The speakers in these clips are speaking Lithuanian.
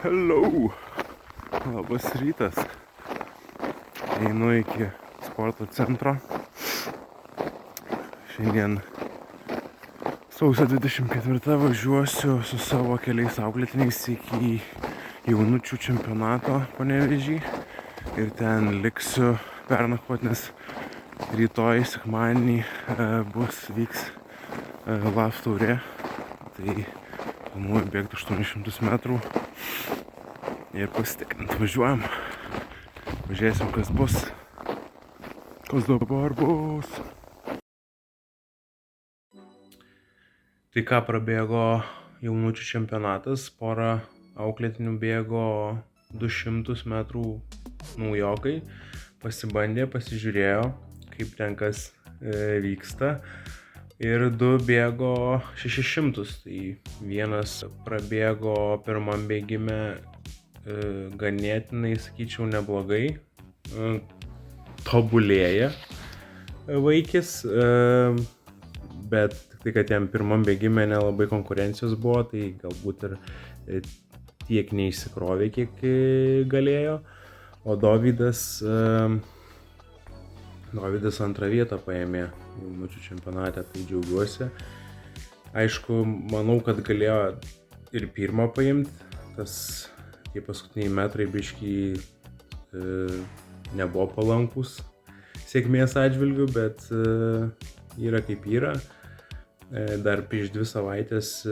Hello! Labas rytas. Einu iki sporto centro. Šiandien sausio 24 važiuosiu su savo keliais auklėtiniais iki jaunučių čempionato Panevėžy. Ir ten liksiu pernakvot, nes rytoj sekmadienį vyks LAF taurė. Tai planuoju bėgti 800 metrų. Ir pasitikrint, važiuojam. Pažiūrėsim, kas bus. Kas dabar bus. Tai ką, prabėgo jaunučių čempionatas. Porą auklėtinių bėgo 200 metrų naujokai. Pasibandė, pasižiūrėjo, kaip ten kas vyksta. Ir 2 bėgo 600. Tai vienas prabėgo pirmam bėgime ganėtinai, sakyčiau, neblogai. Tobulėja vaikis, bet tai, kad jam pirmam bėgime nelabai konkurencijos buvo, tai galbūt ir tiek neišsikrovė, kiek galėjo. O Dovydas antrą vietą paėmė jaunučių čempionate, tai džiaugiuosi. Aišku, manau, kad galėjo ir pirmą paimti. Tie paskutiniai metrai biškį nebuvo palankus sėkmės atžvilgių, bet yra kaip yra. Dar prieš 2 savaitės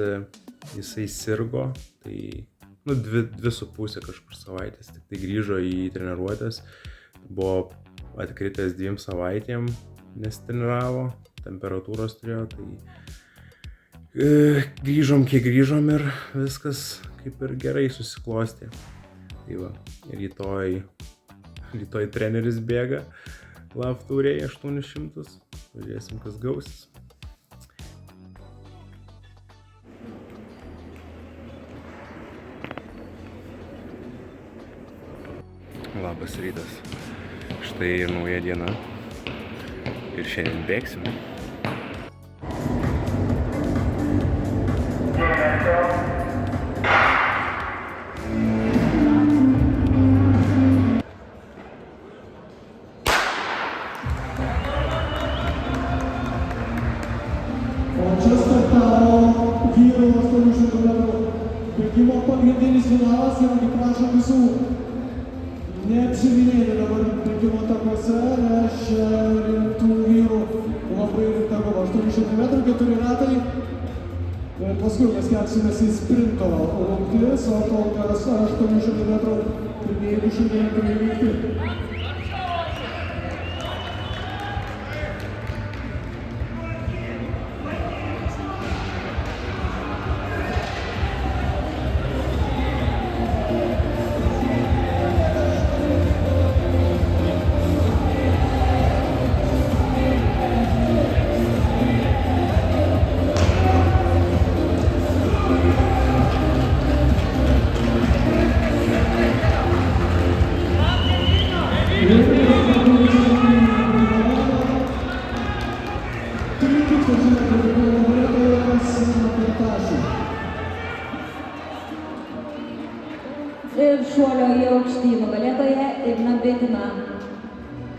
jisai sirgo, tai 2,5 kažkur savaitės, tik tai grįžo į treniruotės. Buvo atkritęs 2 savaitėm, nes treniravo, temperatūros turėjo, tai grįžom kiek grįžom ir viskas kaip ir gerai susiklostė. Tai va, rytoj treneris bėga LAF taurėje 800. Pažiūrėsim, kas gausis. Labas rytas. Štai ir nauja diena. Ir šiandien bėgsim. Bėgimo pagrindinis finalas ir prašom visų neapsiminėti dabar bėgimo takuose, nes čia rimtų vyrų labai rimta kova. 800 metrų, 4 ratai. Ir paskui mes kelsimės į sprinto rungtis, o kol kas 800 metrų pirmieji 200 metrų įvykti. Ir šuolio į aukštį nugalėtoja Igna Bėtina.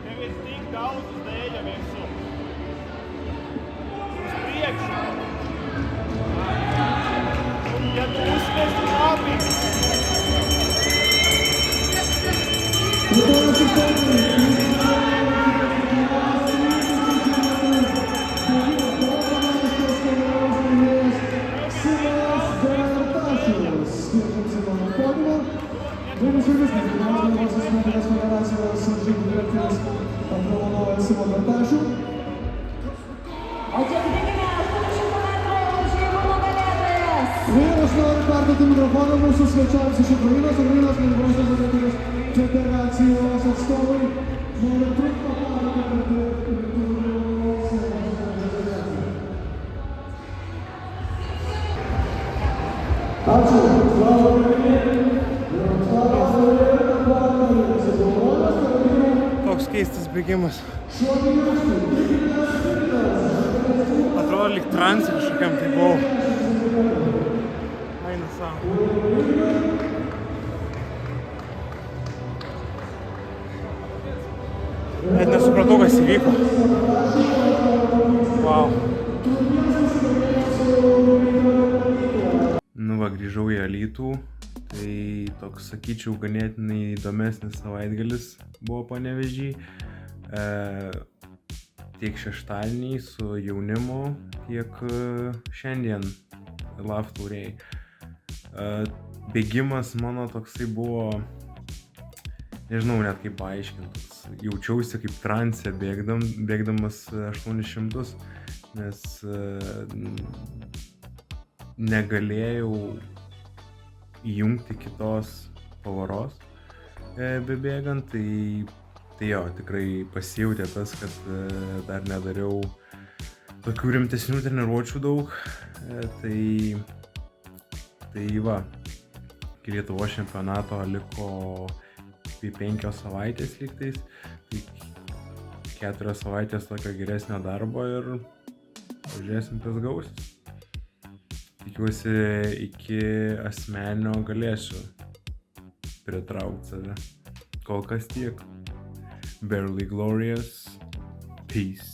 Nevestik daudzus dēļa virsū. Uz priekšu. Un ja tu uzvesti labi. Ir aš noriu perduoti mikrofoną mūsų svečiams iš Ukrainos lengvosios atletikos federacijos atstovai. Noriu trumpą parodą, ačiū. Toks keistas bėgimas. Atrodo, lyg transe kažkokiam tai buvau. Eina savo. įvyko. Wow. Nu va, grįžau į Alytų, tai toks, sakyčiau, ganėtinai įdomesnis savaitgalis buvo Panevėžy. Tiek šeštadienį su jaunimu, tiek šiandien LAF taurėj. Bėgimas mano toksai buvo, nežinau net kaip paaiškinti, jaučiausi kaip transe bėgdamas 800, nes negalėjau įjungti kitos pavaros bebėgant, tai jo, tikrai pasijautė tas, kad dar nedariau tokių rimtesnių treniruočių daug, tai va, iki Lietuvos čempionato liko 5 savaitės lygtais, tai 4 savaitės tokio geresnio darbo ir pažiūrėsim, kas gausis. Tikiuosi, iki asmenio galėsiu pritraukti save. Kol kas tiek. Barely Glorious. Peace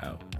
out.